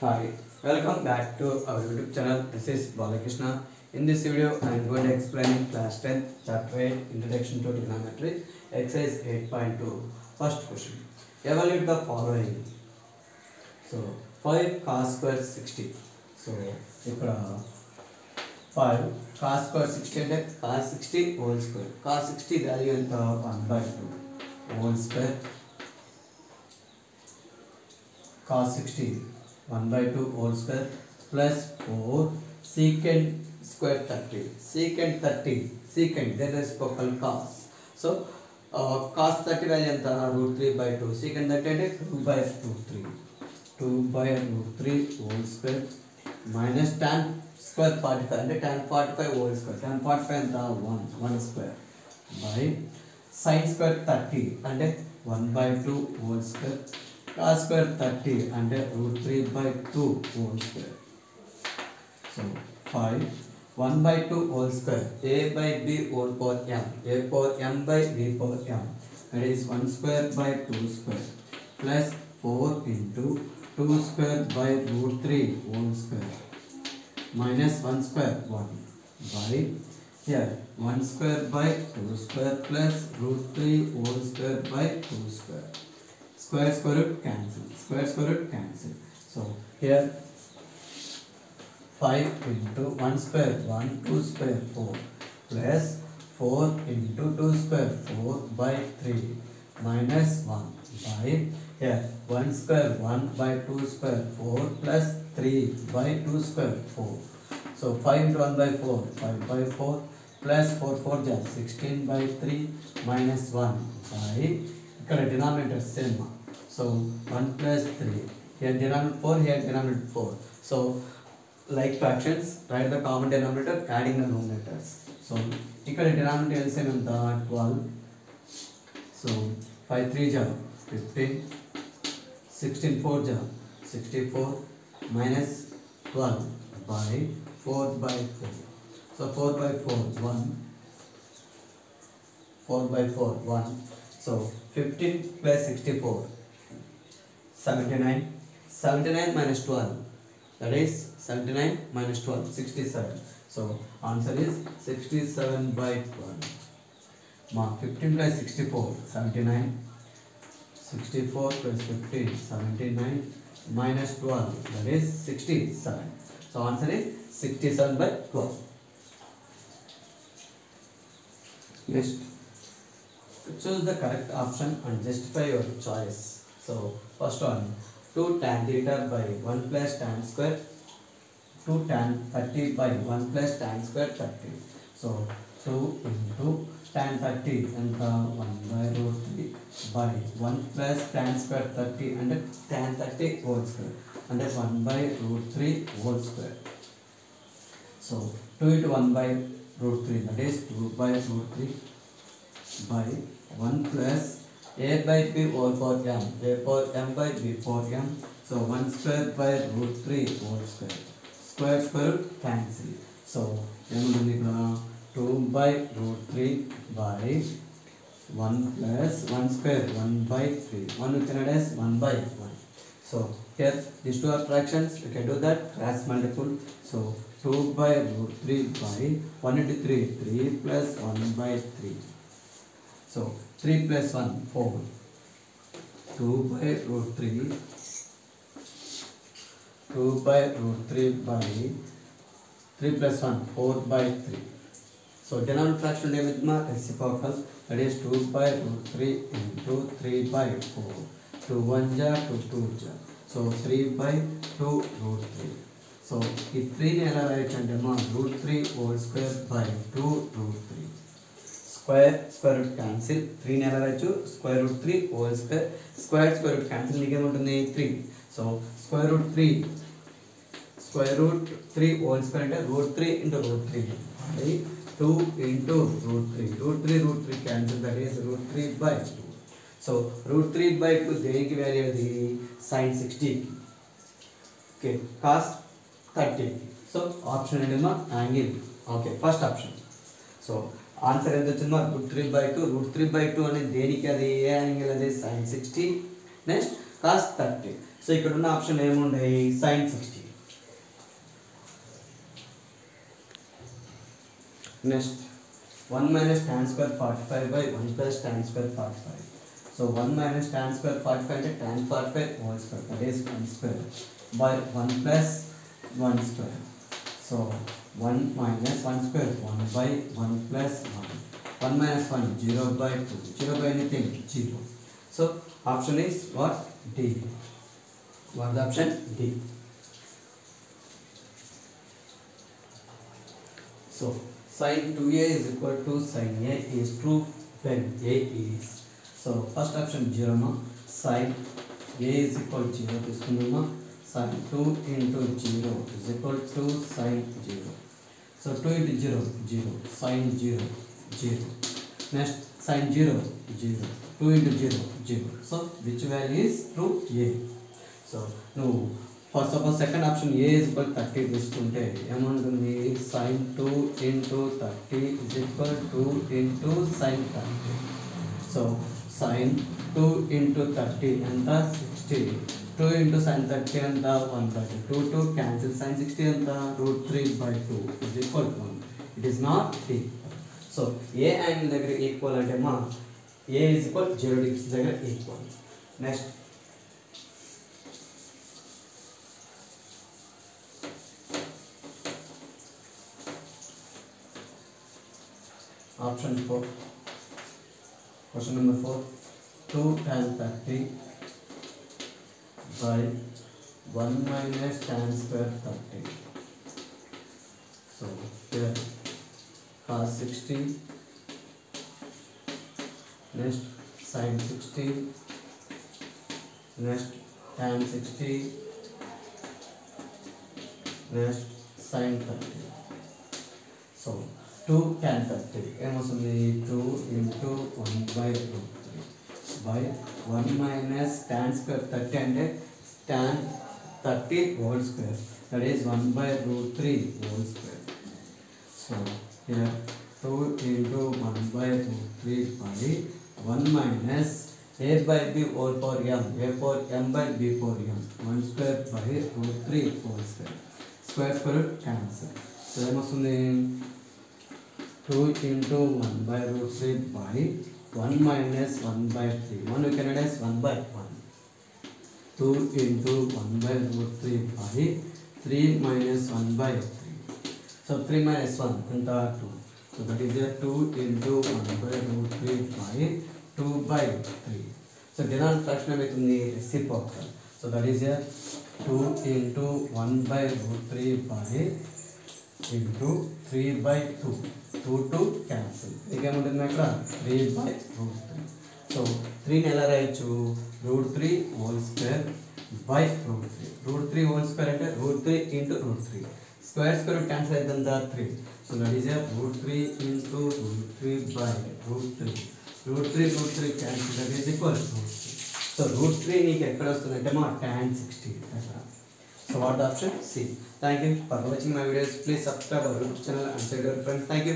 Hi, welcome back to our YouTube channel. This is Balakrishna. In this video, I am going to explain class 10, chapter 8, Introduction to Trigonometry, exercise 8.2. First question. Evaluate the following. So, 5 cos square 60. So, ఇక్కడ 5 cos square 60 అంటే cos 60 whole square. Cos 60 value ఎంత 1/2 whole square. Cos 60 1/2 whole square plus 4 secant square 30. Secant 30. Secant, the reciprocal cos. So, cos 30 value ఎంత √3/2. Secant 30 అంటే 2/√3. 2/√3 whole square minus tan square 45 అంటే tan 45 whole square. Tan 45 ఎంత 1 square by sin square 30 అంటే 1/2 whole square. Cos square 30 అంటే √3/2 whole square. So 5 1/2 whole square a by b whole power m, a power m by b power m, that is 1 square by 2 square plus 4 into 2 square by √3 whole square minus 1 square 1 by here 1 square by 2 square plus √3 whole square by 2 square. Square root cancel. Square root cancel. So here 5 into 1 square 1, 2 square 4 plus 4 into 2 square 4 by 3 minus 1 by here 1 square 1 by 2 square 4 plus 3 by 2 square 4. So 5 into 1 by 4 5 by 4 plus 4 4 just 16 by 3 minus 1 by ఇక్కడ denominator same. So 1 plus 3, here denominator 4, here denominator 4. So like fractions, write the common denominator, adding the numerators. So ఇక్కడ denominator LCM ఎంత 12. So 5 3 ja 15, 16 4 ja 64 minus 12 by 4 by 4. So 4 by 4 1, 4 by 4 1. So 15 plus 64 79. 79 minus 12, that is 79 minus 12 67. So answer is 67 by 12. Mark 15 plus 64 79. 64 plus 15 79 minus 12, that is 67. So answer is 67 by 12. Next, choose the correct option and justify your choice. So first one, 2 tan theta by 1 plus tan square, 2 tan 30 by 1 plus tan square 30. So 2 into tan 30 and 1/√3 by 1 plus tan square 30 and tan 30 whole square and 1/√3 whole square. So 2 into 1/√3, that is 2/√3 by 1 plus a by b whole power m, a power m by b power m. So 1 square by √3 whole square. Square root cancel. So 2 by √3 by 1 plus 1 square 1 by 3. 1 we can add as 1 by 1. So here these two are fractions, you can do that cross multiple. So 2 by √3 by 1 into 3 3 plus 1 by 3. So 3 plus 1 4. 2 by √3 2 by √3 by 3 plus 1 4 by 3. So denominator fraction with reciprocal, that is 2 by √3 into 3 by 4. 2 1 ja 2 2 ja. So 3 by 2 √3. So if 3 ని ఎలా రాయొచ్చు అంటే √3 whole square by 2 √3. Square root cancel. 3 ని ఎలా రాయొచ్చు √3 whole square. Square root cancel నీకు ఏముంటుంది 3. So √3 whole square అంటే √3 into √3 by 2 into √3. √3 cancel, that is √3 by 2. So √3 by 2 దేనికి వాల్యూ అది sin 60. Okay, cos 30. So option ఏంటమ్మా angle. Okay, first option. So answer ఎంత వచ్చిందో √3/2. √3/2 అనేది దేనికి, అది ఏ యాంగిల్, అది sin 60. Next cos 30. సో ఇక్కడ ఉన్న ఆప్షన్ ఏముంటాయి sin 60. Next 1 minus tan square 45 by 1 plus tan square 45. So 1 minus tan square 45 అంటే tan 45 whole square, that is 1 square by 1 plus 1 square. So 1 minus 1 square 1 by 1 plus 1. 1 minus 1 0 by 2. 0 by anything 0. So option is what? D. What is the option? D. So sin 2a is equal to sin a is true when a is. So first option 0 no. Sin a is equal to 0 తీసుకుందామా. Sin 2 into 0 is equal to sin 0. So 2 into 0 0. Sin 0 0. Next sin 0 0. 2 into 0 0. So which value is true? A. So no. For suppose second option a is equal to 30 తీసుకుంటే ఏమంటుంది sin 2 into 30 is equal to 2 into sin 30. So sin 2 into 30 ఎంత 60. 2 into sin 30 ఎంత 130. 2 2 cancel. Sin 60 ఎంత √3 by 2 is equal to 1. It is not D. So a angle దగ్గర equal అంటే మా a is equal 0 degrees దగ్గర equal. Next option 4, question number 4, 2 tan 30 by 1 minus tan square 30. So here cos 60, next sin 60, next tan 60, next sin 30. So 2 tan 30 ఏమొస్తుంది 2 into 1 by √3 by 1 minus tan square 30 అంటే tan 30 whole square, that is 1 by √3 whole square. So here 2 into 1 by √3 by 1 minus a by b whole power m, a power m by b power m, 1 square by √3 whole square. Square square cancel. So ఏమొస్తుంది 2 into 1 by √3 by 1 minus 1 by 3. 1 you can add as 1 by 1. 2 into 1 by √3 by 3 minus 1 by 3. So 3 minus 1 into 2. So that is a 2 into 1 by √3 by 2 by 3. So denominator fraction with the reciprocal. So that is a 2 into 1 by √3 by into 3 by 2. 2 2 cancel. ఏమవుతుంది అక్కడ 3 by √3. So 3 ని ఎలా రాయొచ్చు √3 whole square by √3. √3 whole square అంటే √3 into √3. Square square root cancel అయితుందా 3. So that is a √3 into √3 by √3. √3 cancel, that is equal to √3. So √3 నీకు ఎక్కడ వస్తుందంటే మా tan 60 అక్కడ. So what the option? C. Thank you for watching my videos. Please subscribe our YouTube channel and share your friends. Thank you.